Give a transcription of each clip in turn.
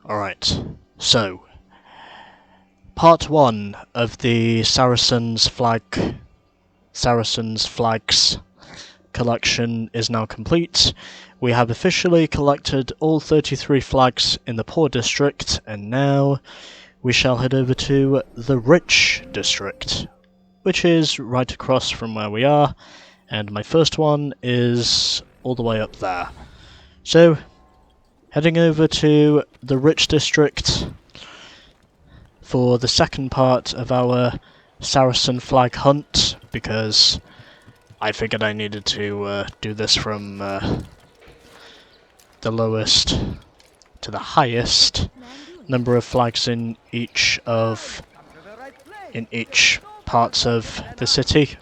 Alright, so part 1 of the Saracens flags collection is now complete. We have officially collected all 33 flags in the poor district, and now we shall head over to the rich district, which is right across from where we are, and my first one is all the way up there. So, heading over to the rich district for the second part of our Saracen flag hunt, because I figured I needed to do this from the lowest to the highest number of flags in each parts of the city.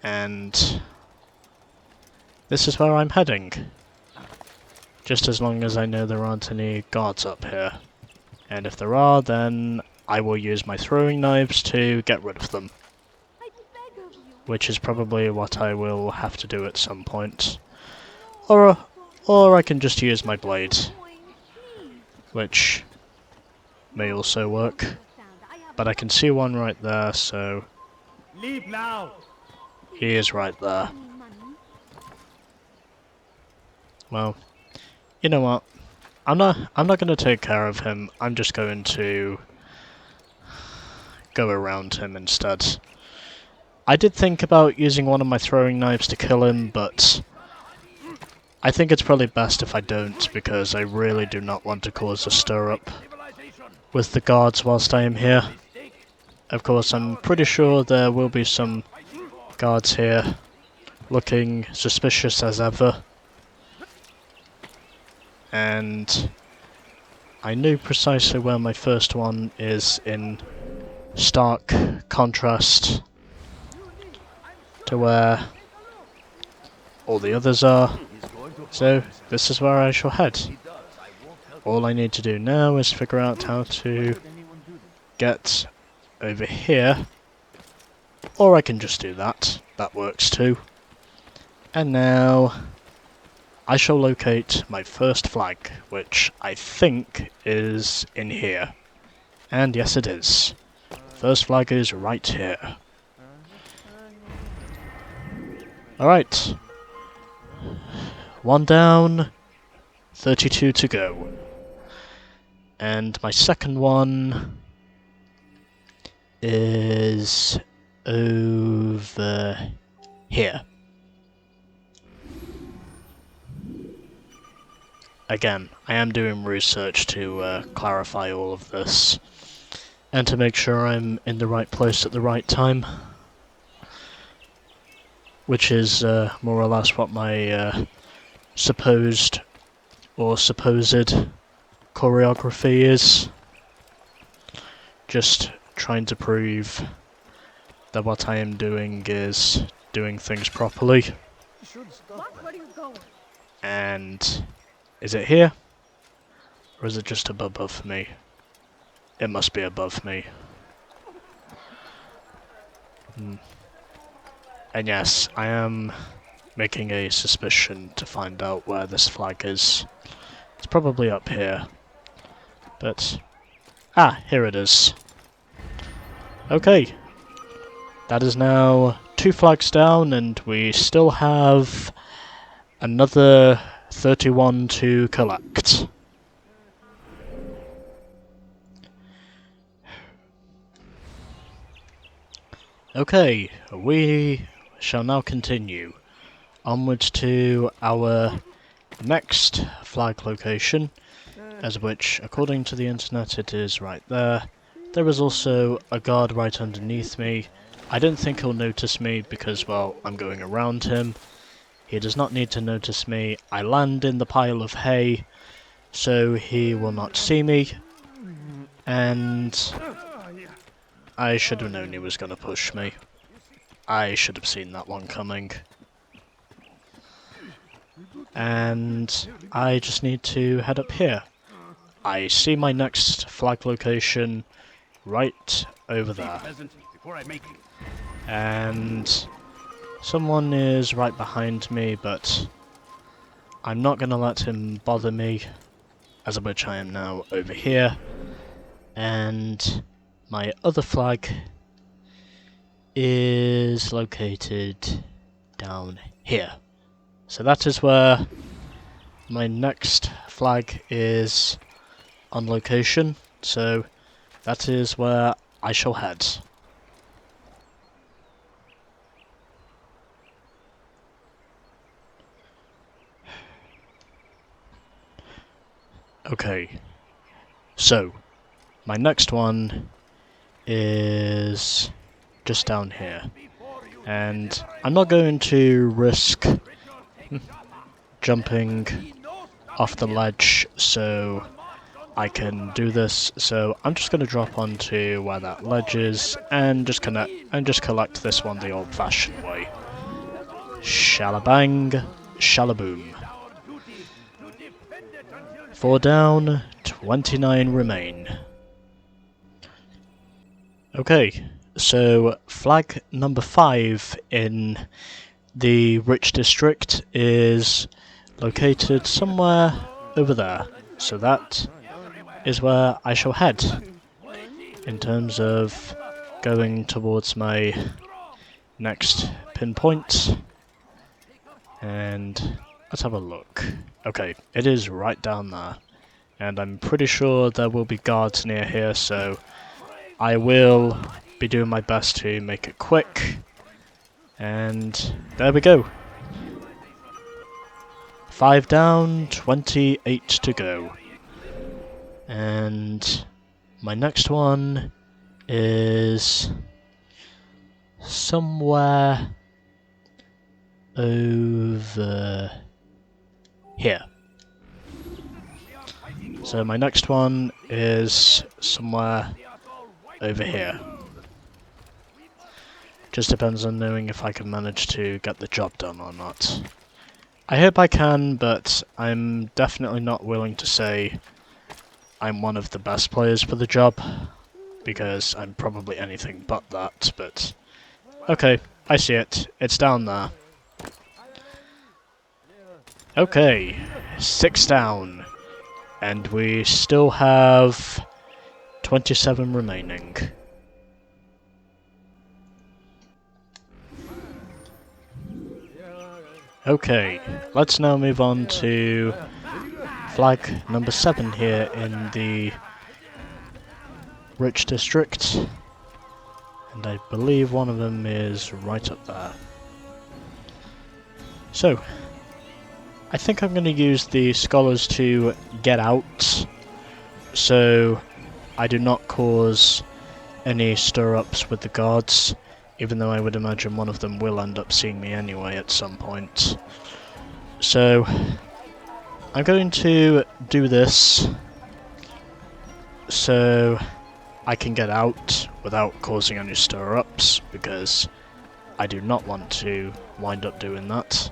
And this is where I'm heading. Just as long as I know there aren't any guards up here. And if there are, then I will use my throwing knives to get rid of them. Which is probably what I will have to do at some point. Or I can just use my blade, which may also work. But I can see one right there, so Leave now. He is right there. Well, you know what? I'm not going to take care of him. I'm just going to go around him instead. I did think about using one of my throwing knives to kill him, but I think it's probably best if I don't, because I really do not want to cause a stir-up with the guards whilst I am here. Of course, I'm pretty sure there will be some guards here, looking suspicious as ever. And I knew precisely where my first one is, in stark contrast to where all the others are. So this is where I shall head. All I need to do now is figure out how to get over here, or I can just do that. That works too. And now I shall locate my first flag, which I think is in here. And yes, it is. First flag is right here. Alright. 1 down, 32 to go. And my second one is over here. Again, I am doing research to clarify all of this, and to make sure I'm in the right place at the right time. Which is more or less what my supposed choreography is. Just trying to prove that what I am doing is doing things properly. And is it here? Or is it just above me? It must be above me. And yes, I am making a suspicion to find out where this flag is. It's probably up here. But here it is. Okay. That is now 2 flags down, and we still have another 31 to collect. Okay, we shall now continue onwards to our next flag location, as which, according to the internet, it is right there. There is also a guard right underneath me. I don't think he'll notice me because, well, I'm going around him. He does not need to notice me. I land in the pile of hay, so he will not see me. And I should have known he was going to push me. I should have seen that one coming. And I just need to head up here. I see my next flag location right over there. And someone is right behind me, but I'm not going to let him bother me. as of which I am now over here, and my other flag is located down here. So that is where my next flag is on location, so that is where I shall head. Okay, so my next one is just down here, and I'm not going to risk jumping off the ledge so I can do this, so I'm just going to drop onto where that ledge is and just collect this one the old-fashioned way. Shalabang, shalaboom. 4 down, 29 remain. Okay, so flag number 5 in the rich district is located somewhere over there. So that is where I shall head in terms of going towards my next pinpoint. And let's have a look. Okay, it is right down there, and I'm pretty sure there will be guards near here, so I will be doing my best to make it quick. And there we go. 5 down, 28 to go. And my next one is somewhere over here. So my next one is somewhere over here. Just depends on knowing if I can manage to get the job done or not. I hope I can, but I'm definitely not willing to say I'm one of the best players for the job, because I'm probably anything but that, but okay, I see it. It's down there. Okay, 6 down, and we still have 27 remaining. Okay, let's now move on to flag number 7 here in the rich district, and I believe one of them is right up there. So, I think I'm going to use the scholars to get out, so I do not cause any stir-ups with the guards, even though I would imagine one of them will end up seeing me anyway at some point. So, I'm going to do this so I can get out without causing any stir-ups, because I do not want to wind up doing that.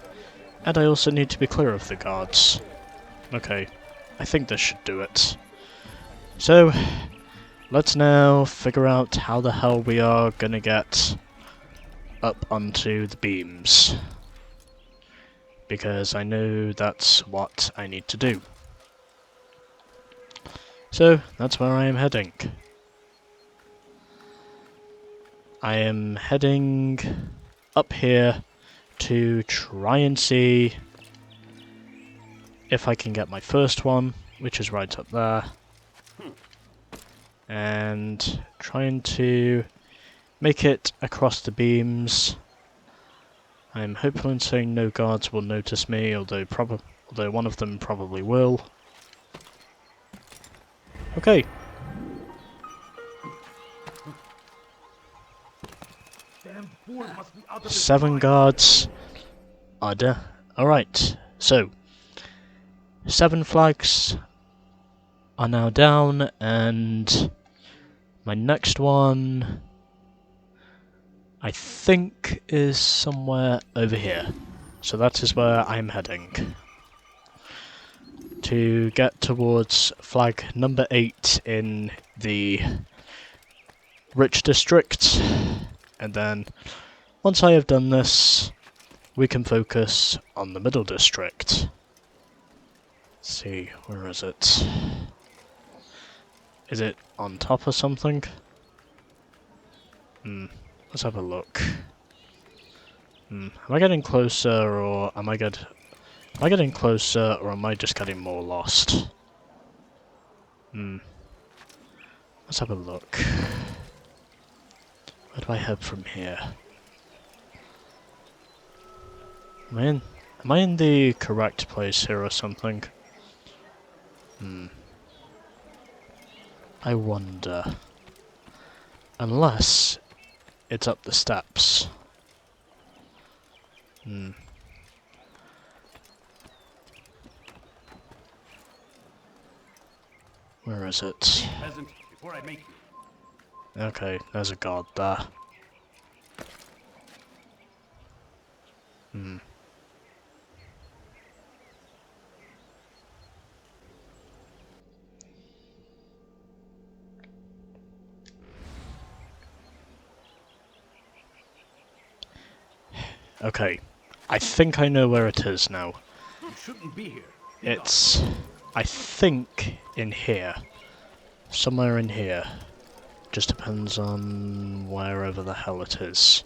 And I also need to be clear of the guards. Okay, I think this should do it. So, let's now figure out how the hell we are gonna get up onto the beams, because I know that's what I need to do. So, that's where I am heading. I am heading up here to try and see if I can get my first one, which is right up there, and trying to make it across the beams. I'm hopeful and saying no guards will notice me, although one of them probably will. Okay. Seven guards are there. Alright, so 7 flags are now down, and my next one I think is somewhere over here. So that is where I'm heading, to get towards flag number 8 in the rich district, and then once I have done this, we can focus on the middle district. see, where is it? Is it on top of something? Let's have a look. Am I getting closer, or am I getting closer, or am I just getting more lost? Let's have a look. Where do I head from here? Am I in the correct place here or something? I wonder. Unless it's up the steps. Where is it? Peasant, before I make you. Okay, there's a guard there. Okay, I think I know where it is now. You shouldn't be here. It's, I think, in here. Somewhere in here. Just depends on wherever the hell it is.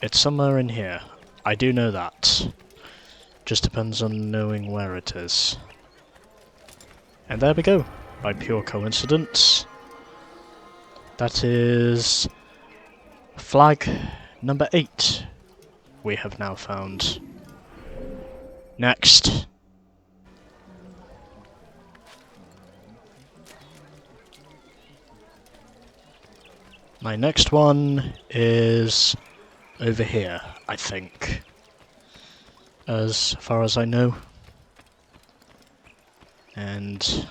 It's somewhere in here. I do know that. Just depends on knowing where it is. And there we go. By pure coincidence. That is flag number 8 we have now found. Next. My next one is over here, I think. As far as I know. And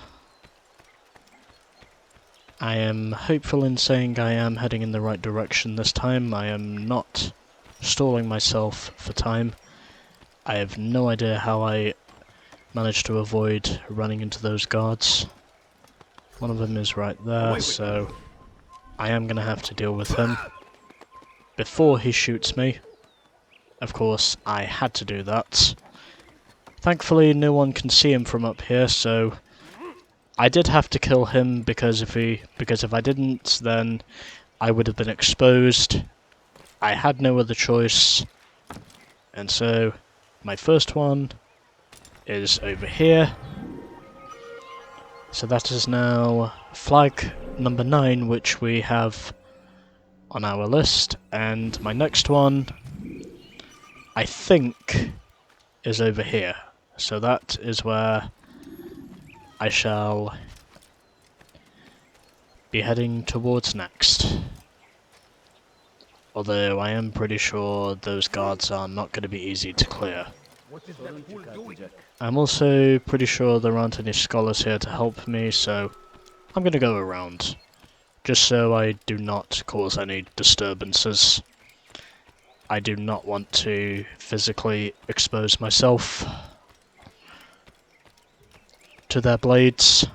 I am hopeful in saying I am heading in the right direction this time. I am not stalling myself for time. I have no idea how I managed to avoid running into those guards. One of them is right there, so I am going to have to deal with him before he shoots me. Of course, I had to do that. Thankfully, no one can see him from up here, so I did have to kill him because if I didn't, then I would have been exposed. I had no other choice, and so my first one is over here. So that is now flag number 9, which we have on our list, and my next one, I think, is over here. So that is where I shall be heading towards next. Although I am pretty sure those guards are not going to be easy to clear. What is that fool doing? I'm also pretty sure there aren't any scholars here to help me, so I'm going to go around. Just so I do not cause any disturbances. I do not want to physically expose myself to their blades.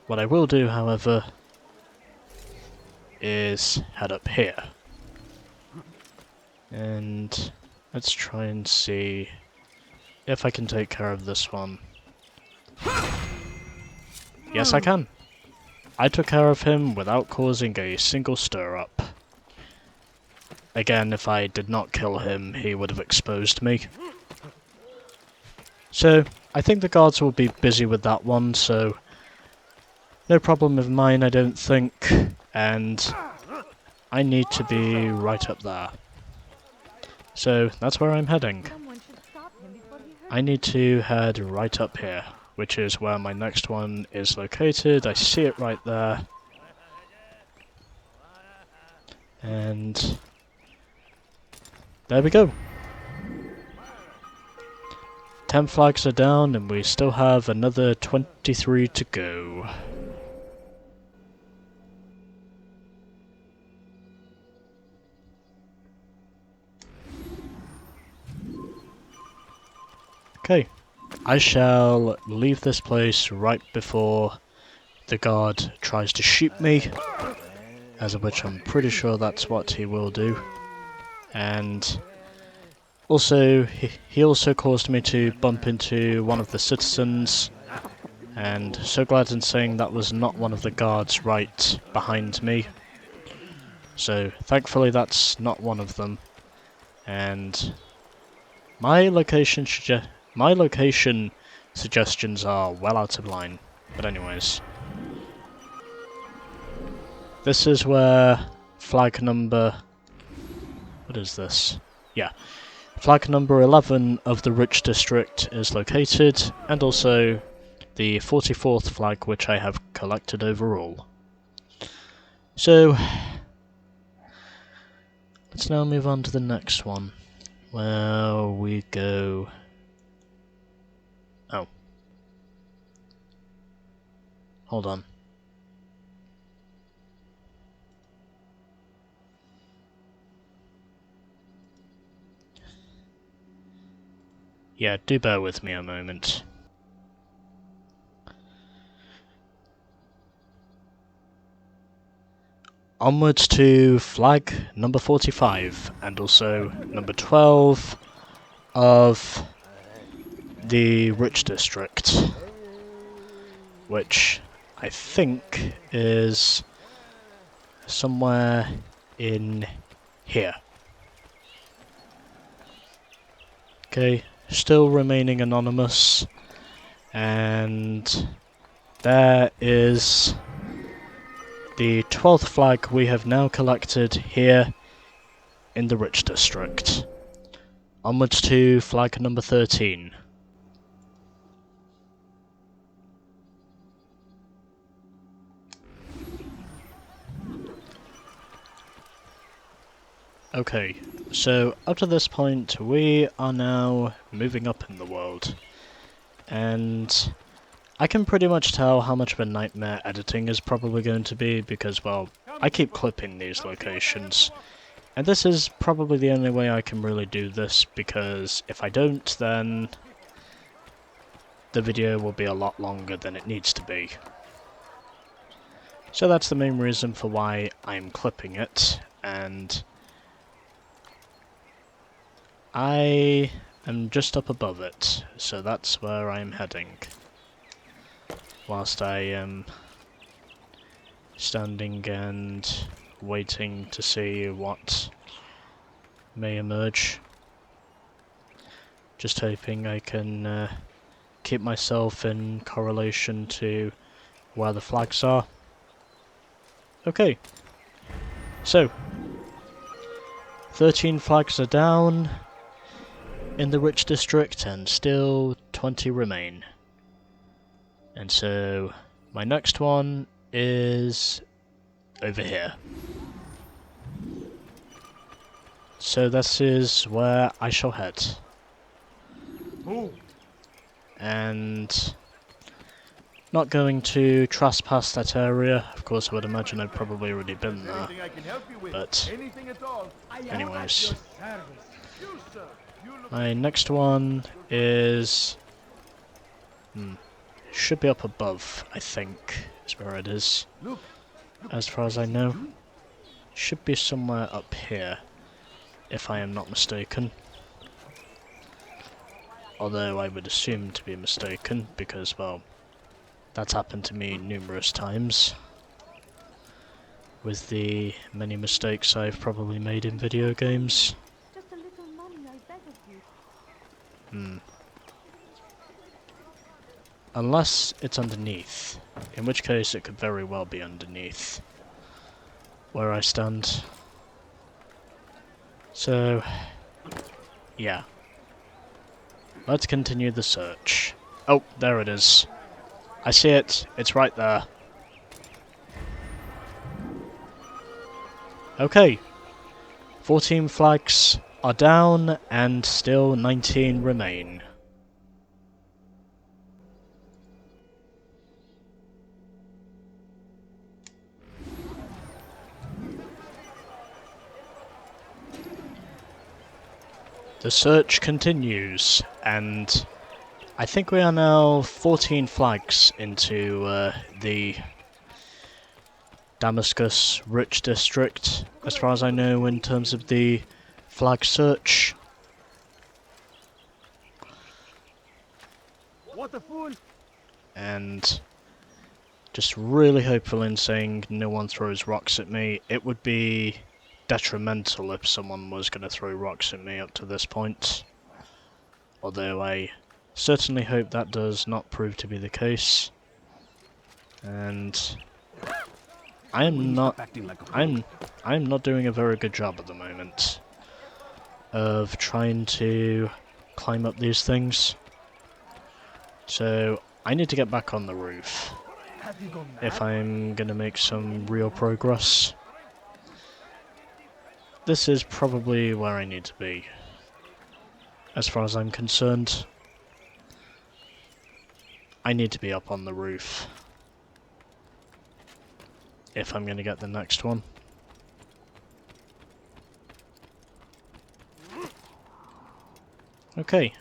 What I will do, however, is head up here. And let's try and see if I can take care of this one. Yes, I can. I took care of him without causing a single stir-up. Again, if I did not kill him, he would have exposed me. So, I think the guards will be busy with that one, so no problem of mine, I don't think. And I need to be right up there. So, that's where I'm heading. I need to head right up here, which is where my next one is located. I see it right there. And there we go. 10 flags are down and we still have another 23 to go. Okay, I shall leave this place right before the guard tries to shoot me, as of which I'm pretty sure that's what he will do. And Also, he also caused me to bump into one of the citizens, and so glad in saying that was not one of the guards right behind me. So thankfully that's not one of them, and my location suggestions are well out of line. But anyways, this is where flag number... what is this? Yeah. Flag number 11 of the Rich District is located, and also the 44th flag which I have collected overall. So, let's now move on to the next one, where we go... oh. Hold on. Yeah, do bear with me a moment. Onwards to flag number 45, and also number 12 of the Rich District, which I think is somewhere in here. Okay, still remaining anonymous, and there is the 12th flag we have now collected here in the Rich District. Onwards to flag number 13. Okay, so up to this point we are now moving up in the world, and I can pretty much tell how much of a nightmare editing is probably going to be because, well, I keep clipping these locations, and this is probably the only way I can really do this, because if I don't, then the video will be a lot longer than it needs to be. So that's the main reason for why I'm clipping it, and I am just up above it, so that's where I'm heading. Whilst I am standing and waiting to see what may emerge. Just hoping I can keep myself in correlation to where the flags are. Okay, so 13 flags are down in the Rich District and still 20 remain. And so my next one is over here. So this is where I shall head. Move. And not going to trespass that area. Of course, I would imagine I've probably already been there. But anyways, my next one is should be up above, I think, is where it is. As far as I know, should be somewhere up here, if I am not mistaken. Although I would assume to be mistaken, because, well, that's happened to me numerous times, with the many mistakes I've probably made in video games. Just a little money, I beg of you. Unless it's underneath, in which case it could very well be underneath where I stand. So, yeah. Let's continue the search. Oh, there it is. I see it. It's right there. Okay. 14 flags are down and still 19 remain. The search continues, and I think we are now 14 flags into the Damascus Rich District, as far as I know in terms of the flag search. What a fool! and just really hopeful in saying no one throws rocks at me. It would be detrimental if someone was going to throw rocks at me up to this point. Although I certainly hope that does not prove to be the case. And I'm not doing a very good job at the moment of trying to climb up these things. So I need to get back on the roof if I'm gonna make some real progress. This is probably where I need to be, as far as I'm concerned. I need to be up on the roof if I'm gonna get the next one. Okay,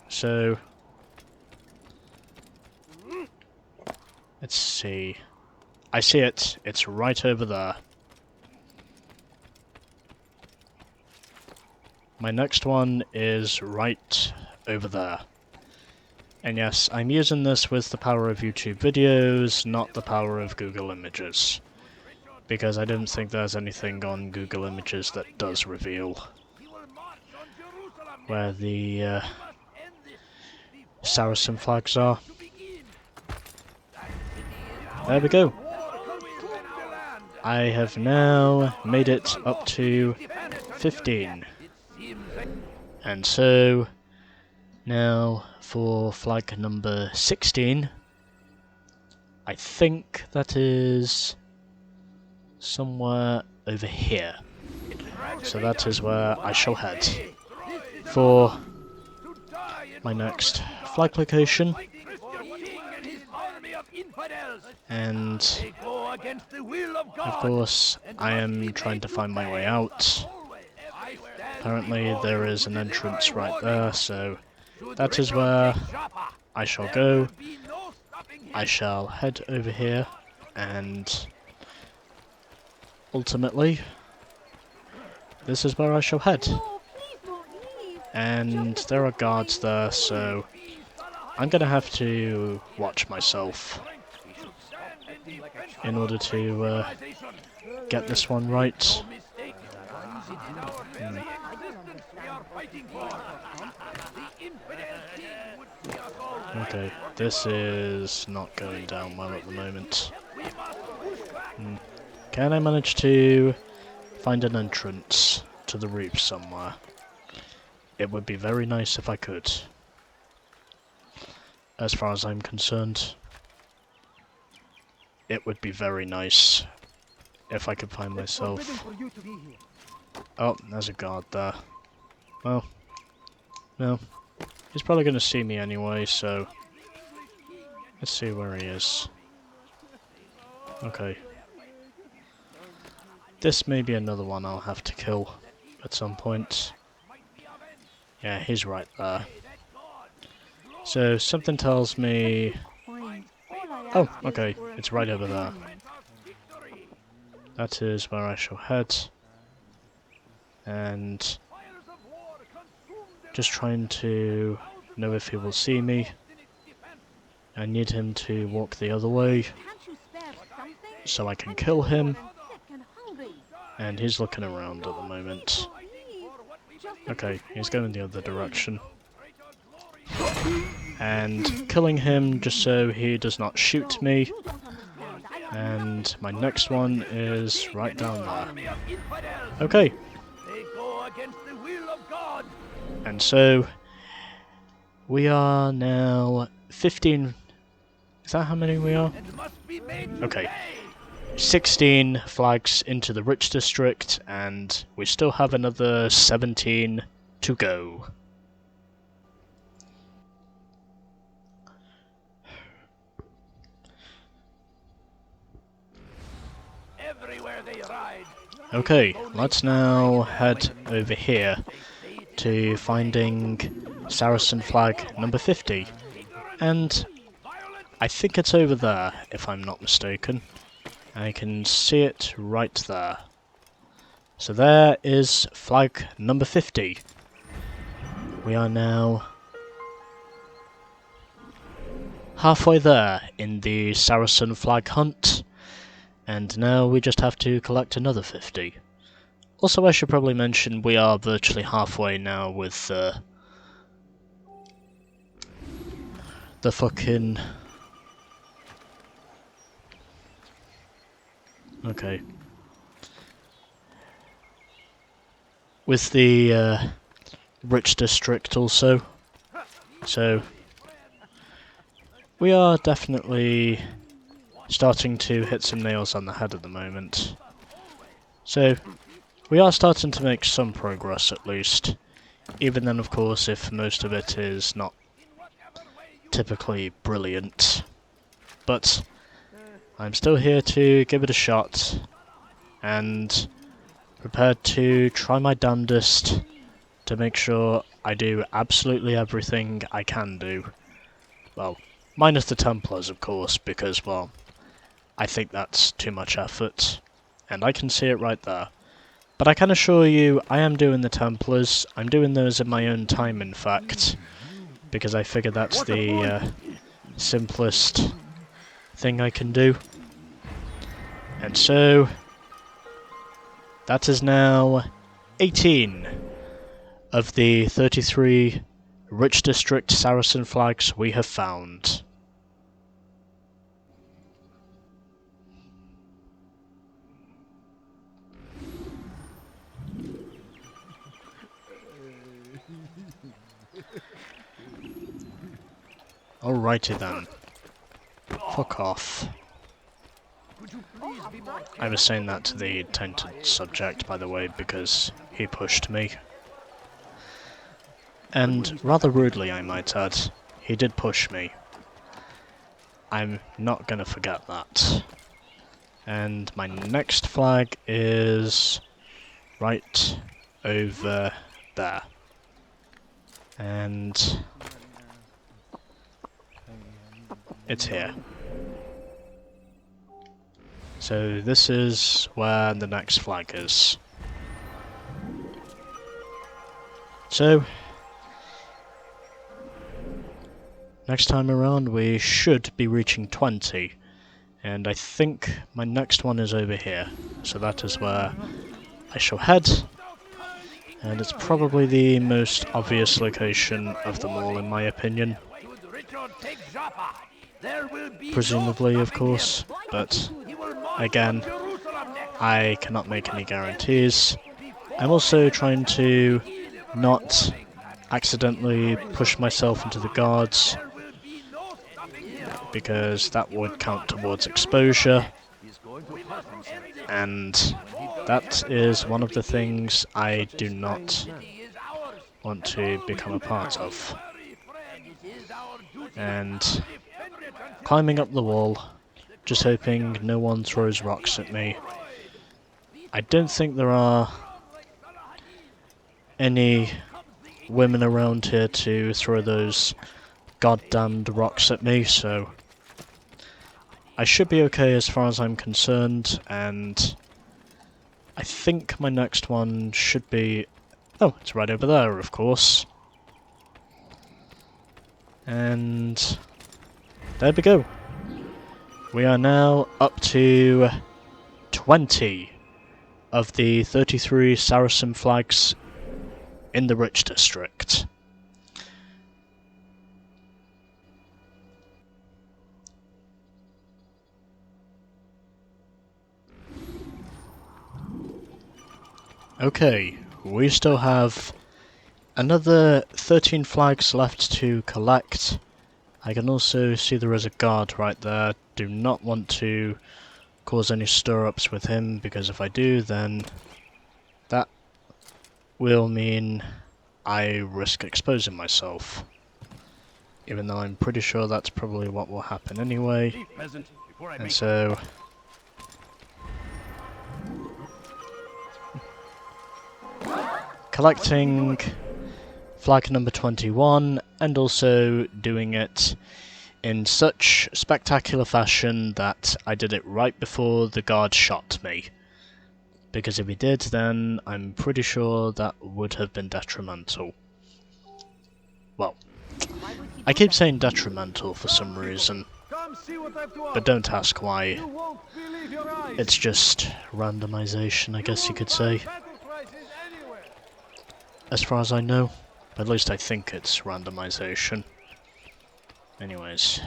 so let's see. I see it. It's right over there. My next one is right over there. And yes, I'm using this with the power of YouTube videos, not the power of Google Images. Because I don't think there's anything on Google Images that does reveal where the Saracen flags are. There we go. I have now made it up to 15. And so, now for flag number 16, I think that is somewhere over here. So that is where I shall head for my next flag location. And of course, I am trying to find my way out. Apparently there is an entrance right there, so that is where I shall go. I shall head over here, and ultimately, this is where I shall head. And there are guards there, so I'm gonna have to watch myself in order to get this one right. Okay, this is not going down well at the moment. Can I manage to find an entrance to the roof somewhere? It would be very nice if I could, as far as I'm concerned. It would be very nice if I could find myself. Oh, there's a guard there. Well, no. He's probably going to see me anyway, so let's see where he is. Okay. This may be another one I'll have to kill at some point. Yeah, he's right there. So something tells me... Oh, okay, it's right over there. That is where I shall head. And just trying to know if he will see me. I need him to walk the other way so I can kill him. And he's looking around at the moment. Okay, he's going the other direction. And killing him just so he does not shoot me. And my next one is right down there. Okay. And so we are now 15. Is that how many we are? Okay. 16 flags into the rich district, and we still have another 17 to go. Okay, let's now head over here to finding Saracen flag number 50. And I think it's over there, if I'm not mistaken. I can see it right there. So there is flag number 50. We are now halfway there in the Saracen flag hunt, and now we just have to collect another 50. Also, I should probably mention we are virtually halfway now with the fucking... Okay. With the rich district also. So we are definitely starting to hit some nails on the head at the moment. So we are starting to make some progress at least. Even then, of course, if most of it is not typically brilliant. But I'm still here to give it a shot, and prepared to try my damnedest to make sure I do absolutely everything I can do. Well, minus the Templars, of course, because, well, I think that's too much effort, and I can see it right there. But I can assure you, I am doing the Templars. I'm doing those in my own time, in fact, because I figure that's the simplest thing I can do. And so, that is now 18 of the 33 rich district Saracen flags we have found. Alrighty then. Fuck off. I was saying that to the tainted subject, by the way, because he pushed me. And rather rudely, I might add. He did push me. I'm not gonna forget that. And my next flag is right over there. And it's here. So this is where the next flag is. So next time around we should be reaching 20, and I think my next one is over here, so that is where I shall head, and it's probably the most obvious location of them all in my opinion. Presumably, of course, but again, I cannot make any guarantees. I'm also trying to not accidentally push myself into the guards, because that would count towards exposure, and that is one of the things I do not want to become a part of. And climbing up the wall, just hoping no one throws rocks at me. I don't think there are any women around here to throw those goddamned rocks at me, so I should be okay as far as I'm concerned, and I think my next one should be... oh, it's right over there, of course. And there we go. We are now up to 20 of the 33 Saracen flags in the Rich District. Okay, we still have another 13 flags left to collect. I can also see there is a guard right there. Do not want to cause any stir-ups with him, because if I do, then that will mean I risk exposing myself. Even though I'm pretty sure that's probably what will happen anyway. And so... collecting flag number 21, and also doing it in such spectacular fashion that I did it right before the guard shot me. Because if he did, then I'm pretty sure that would have been detrimental. Well, I keep saying detrimental for some reason, Come see what I've to but offer. don't ask why. You won't believe your eyes. It's just randomization, I guess you could say. Battle prices anywhere. As far as I know. At least I think it's randomization. Anyways.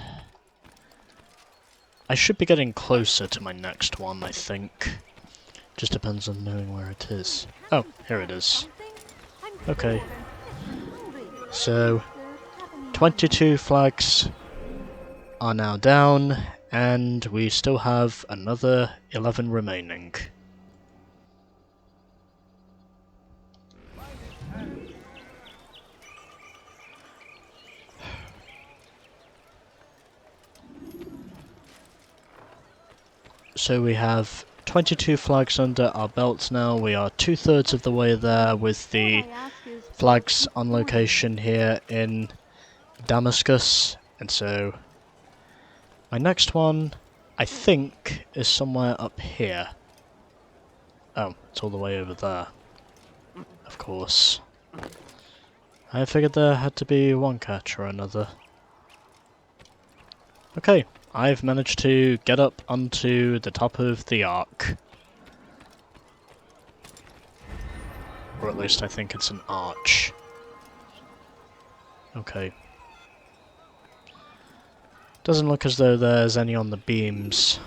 I should be getting closer to my next one, I think. Just depends on knowing where it is. Oh, here it is. Okay. So, 22 flags are now down, and we still have another 11 remaining. So we have 22 flags under our belts now. We are 2/3 of the way there with the flags on location here in Damascus. And so my next one, I think, is somewhere up here. Oh, it's all the way over there. Of course. I figured there had to be one catch or another. Okay, I've managed to get up onto the top of the arc. Or at least I think it's an arch. Okay. Doesn't look as though there's any on the beams.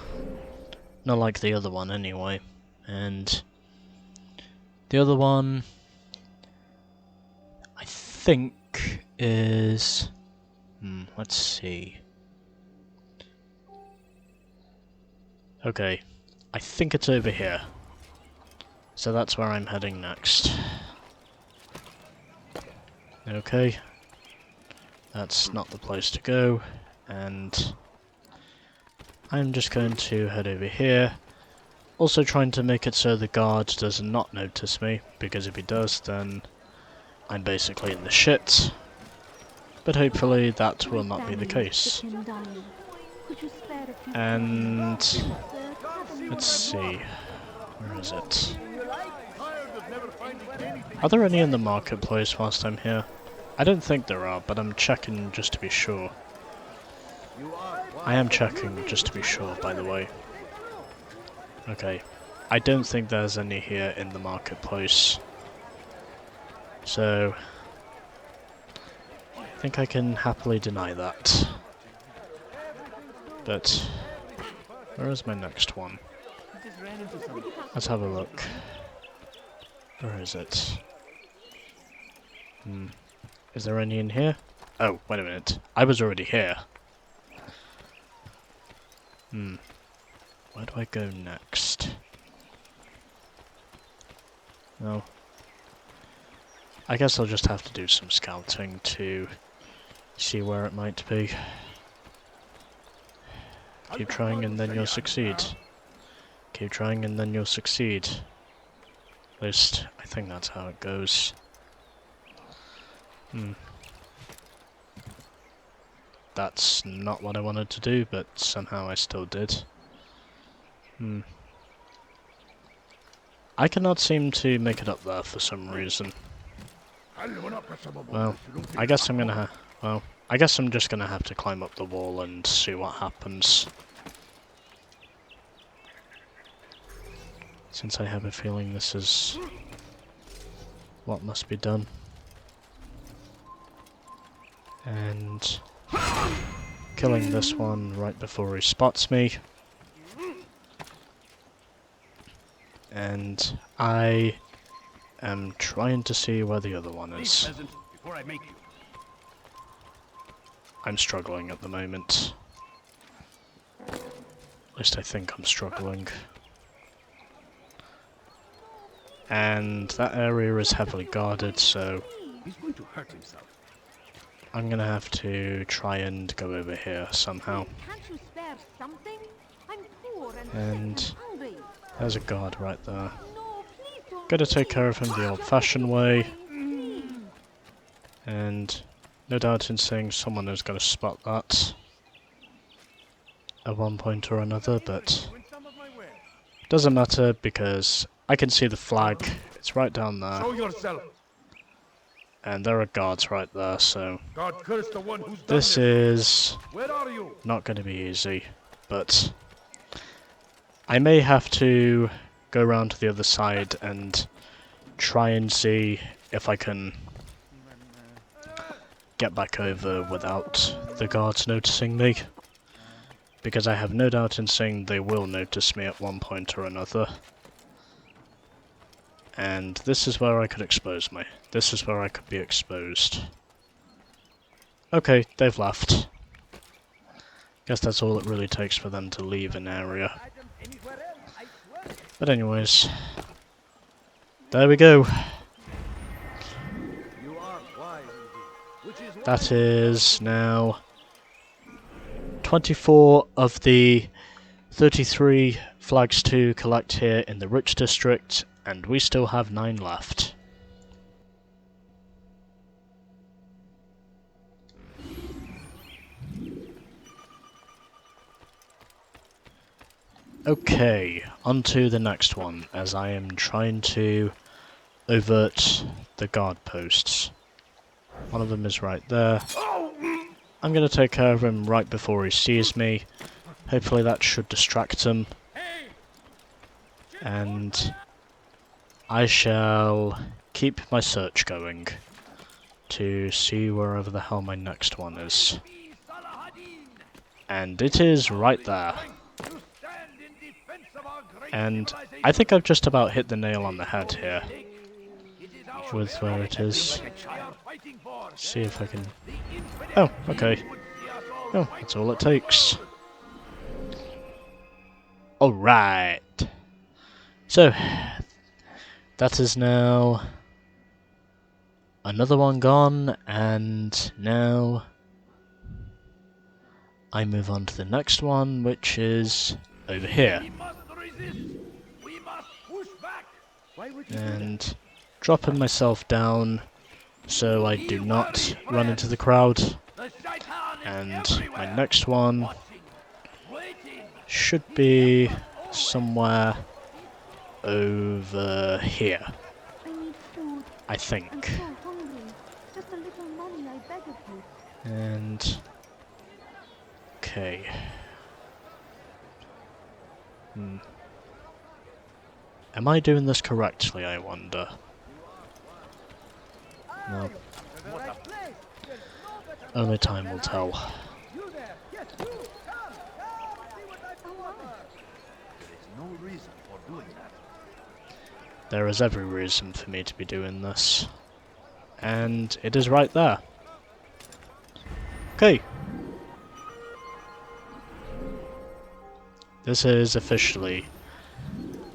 Not like the other one anyway. And the other one, I think, is... let's see. Okay, I think it's over here. So that's where I'm heading next. Okay. That's not the place to go. And I'm just going to head over here. Also trying to make it so the guard does not notice me, because if he does, then I'm basically in the shit. But hopefully that will not be the case. And let's see, where is it? Are there any in the marketplace whilst I'm here? I don't think there are, but I'm checking just to be sure. I am checking just to be sure, by the way. Okay, I don't think there's any here in the marketplace. So, I think I can happily deny that. But, where is my next one? Let's have a look. Where is it? Is there any in here? Oh, wait a minute. I was already here. Where do I go next? No. I guess I'll just have to do some scouting to see where it might be. Keep trying and then you'll succeed. Keep trying and then you'll succeed. At least, I think that's how it goes. That's not what I wanted to do, but somehow I still did. I cannot seem to make it up there for some reason. Well, I guess I'm gonna I guess I'm just gonna have to climb up the wall and see what happens. Since I have a feeling this is what must be done. And killing this one right before he spots me. And I am trying to see where the other one is. I'm struggling at the moment. At least I think I'm struggling. And that area is heavily guarded, so I'm gonna have to try and go over here somehow. And there's a guard right there. Gotta take care of him the old-fashioned way. And no doubt in saying someone is gonna spot that at one point or another, but doesn't matter because I can see the flag. It's right down there. Show yourself. And there are guards right there, so God curse the one who's done this is Where are you? not going to be easy, but I may have to go around to the other side and try and see if I can get back over without the guards noticing me, because I have no doubt in saying they will notice me at one point or another. And this is where I could expose me. This is where I could be exposed. Okay, they've left. Guess that's all it really takes for them to leave an area. But anyways, there we go. You are wise indeed. Which is That is now 24 of the 33 flags to collect here in the Rich District, and we still have 9 left. Okay, on to the next one, as I am trying to overt the guard posts. One of them is right there. I'm going to take care of him right before he sees me. Hopefully that should distract him. And I shall keep my search going to see wherever the hell my next one is. And it is right there. And I think I've just about hit the nail on the head here with where it is. See if I can... Oh, okay. Oh, that's all it takes. Alright. So, that is now another one gone, and now I move on to the next one, which is over here. And dropping myself down so I do not run into the crowd. And my next one should be somewhere over here, I need food. I think. I'm so hungry. Just a little money, I beg of you. And... okay. Am I doing this correctly, I wonder? No. Only time will tell. There is every reason for me to be doing this. And it is right there. Okay. This is officially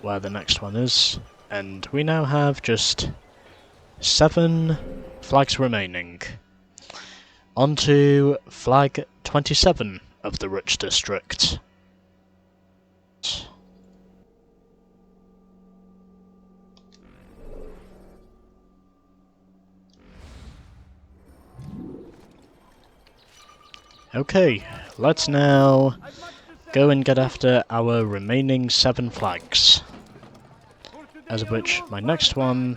where the next one is. And we now have just 7 flags remaining. On to flag 27 of the Rich District. Okay, let's now go and get after our remaining 7 flags. As of which my next one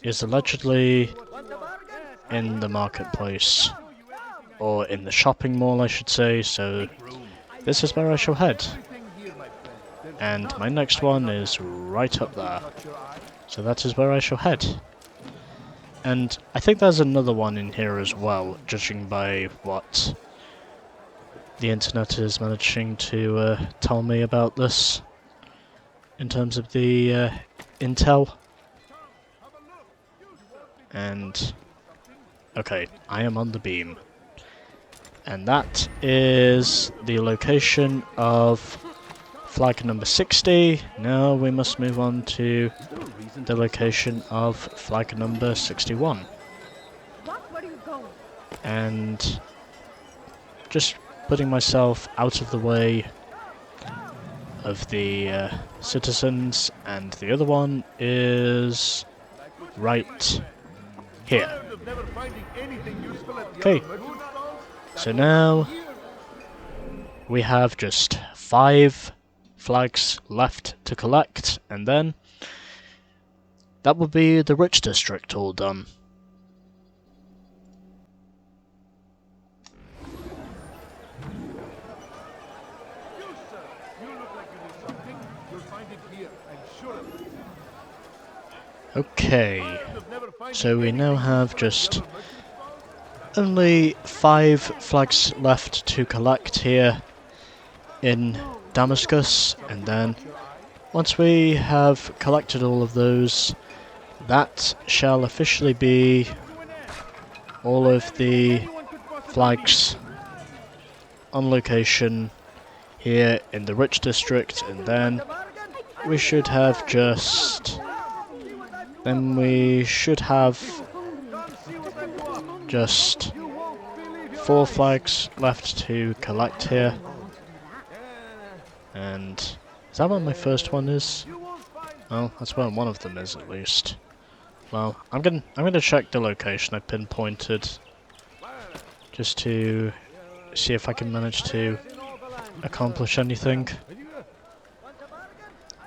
is allegedly in the marketplace, or in the shopping mall I should say, so this is where I shall head. And my next one is right up there, so that is where I shall head. And I think there's another one in here as well, judging by what the internet is managing to tell me about this, in terms of the intel. And okay, I am on the beam, and that is the location of flag number 60. Now we must move on to the location of flag number 61, and just putting myself out of the way of the citizens, and the other one is right here. Okay, so now we have just 5 flags left to collect, and then that will be the Rich District all done. here, I'm sure of it. Okay, You'll never find so we anything now have useful at just the other merchants' farms? only 5 flags left to collect here in Damascus, and then Caught your eye? once we have collected all of those, that shall officially be all of the Anyone could possibly flags on location here in the rich district, and then we should have just just 4 flags left to collect here. And is that what my first one is? Well, that's where one of them is at least. Well, I'm gonna check the location I pinpointed just to see if I can manage to accomplish anything.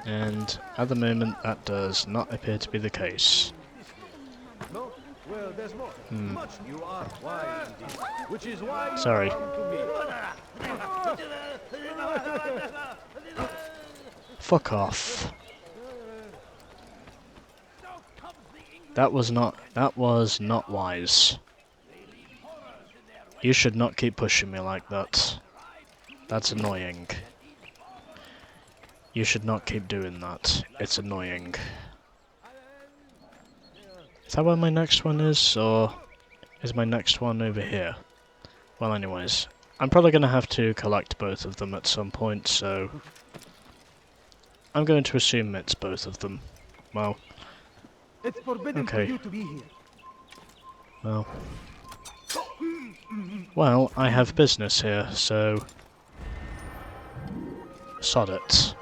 And at the moment, that does not appear to be the case. No? Well, there's more. Much you are wise indeed. Which is why you Sorry. come to me. Fuck off. That was not wise. You should not keep pushing me like that. That's annoying. You should not keep doing that. It's annoying. Is that where my next one is, or is my next one over here? Well, anyways, I'm probably going to have to collect both of them at some point, so I'm going to assume it's both of them. Well, It's forbidden for okay. you to be here. Well, I have business here, so sod it.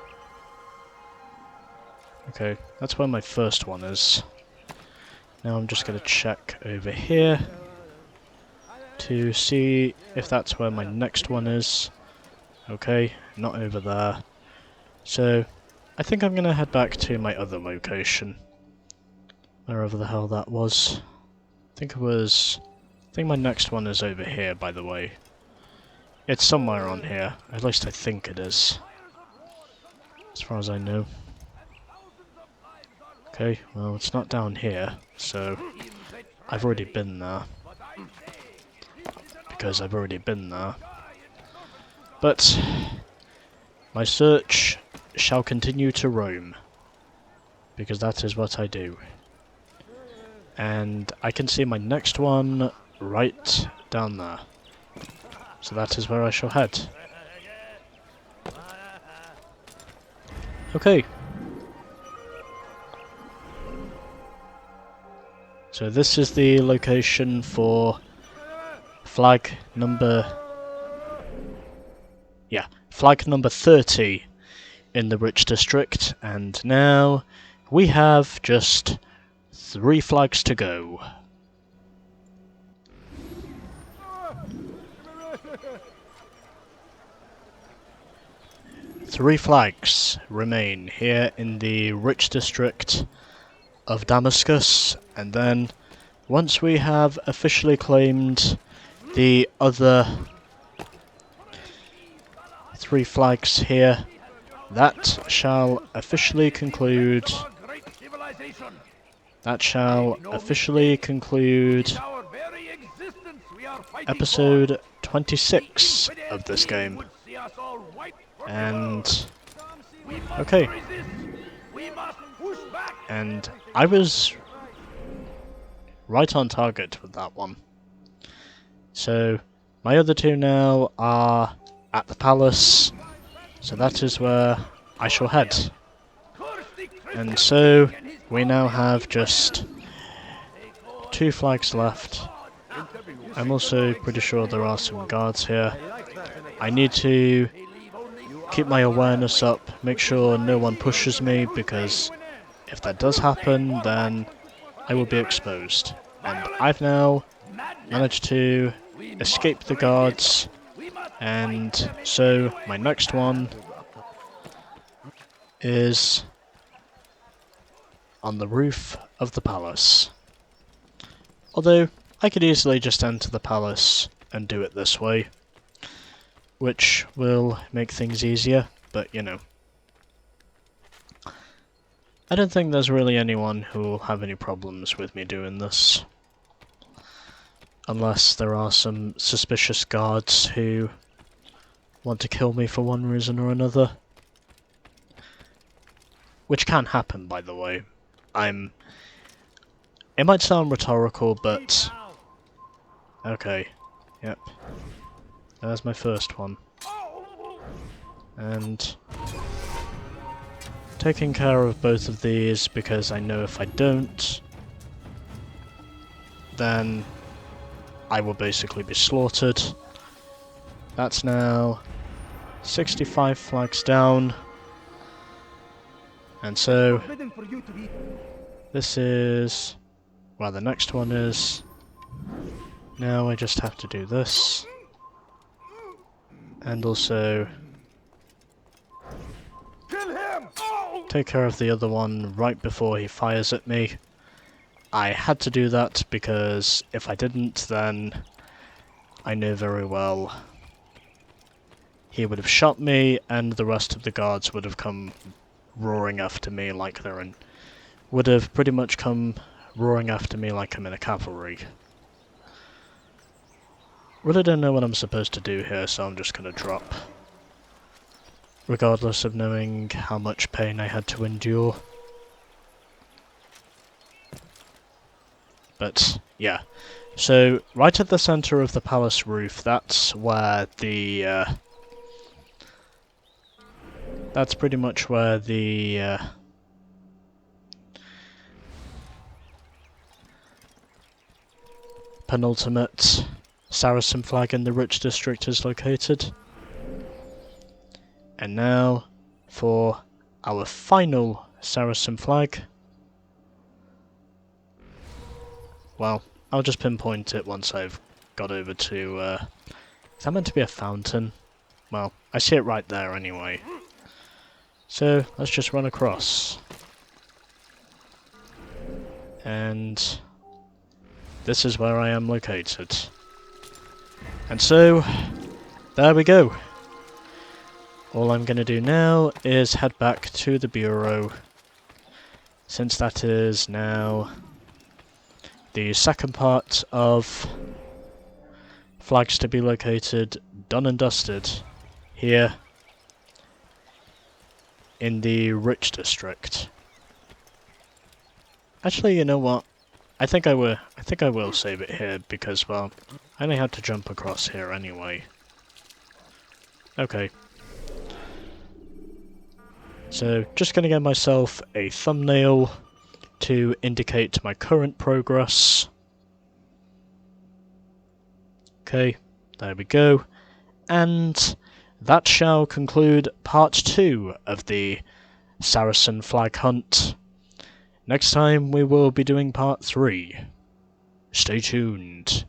Okay, that's where my first one is. Now I'm just going to check over here to see if that's where my next one is. Okay, not over there. So, I think I'm going to head back to my other location. Wherever the hell that was. I think my next one is over here, by the way. It's somewhere on here. At least I think it is. As far as I know. Okay, well, it's not down here, so I've already been there. Because I've already been there. But my search shall continue to roam. Because that is what I do. And I can see my next one right down there. So that is where I shall head. Okay. So this is the location for flag number 30 in the Rich District, and now we have just 3 flags to go. Three flags remain here in the Rich District of Damascus, and then once we have officially claimed the other 3 flags here, that shall officially conclude episode 26 of this game. And okay, and I was right on target with that one. So my other 2 now are at the palace, so that is where I shall head. And so we now have just 2 flags left. I'm also pretty sure there are some guards here. I need to keep my awareness up, make sure no one pushes me, because if that does happen, then I will be exposed. And I've now managed to escape the guards, and so my next one is on the roof of the palace. Although, I could easily just enter the palace and do it this way, which will make things easier, but you know. I don't think there's really anyone who will have any problems with me doing this. Unless there are some suspicious guards who want to kill me for one reason or another. Which can happen, by the way. It might sound rhetorical, but... Okay, yep. There's my first one. And... taking care of both of these, because I know if I don't, then I will basically be slaughtered. That's now 65 flags down. And so, this is... well, the next one is... now I just have to do this. And also... take care of the other one right before he fires at me. I had to do that because if I didn't, then I know very well he would have shot me and the rest of the guards would have come roaring after me like they're in... would have pretty much come roaring after me like I'm in a cavalry. Really don't know what I'm supposed to do here, so I'm just gonna drop. Regardless of knowing how much pain I had to endure. But, yeah. So, right at the centre of the palace roof, that's where the, that's pretty much where the, penultimate Saracen flag in the Rich District is located. And now, for our final Saracen flag. Well, I'll just pinpoint it once I've got over to, is that meant to be a fountain? Well, I see it right there anyway. So, let's just run across. And this is where I am located. And so, there we go. All I'm going to do now is head back to the Bureau, since that is now the second part of flags to be located, done and dusted, here in the Rich District. Actually, you know what? I think I will save it here because, well, I only had to jump across here anyway. Okay. So, just gonna get myself a thumbnail to indicate my current progress. Okay, there we go. And that shall conclude part 2 of the Saracen flag hunt. Next time we will be doing part 3. Stay tuned.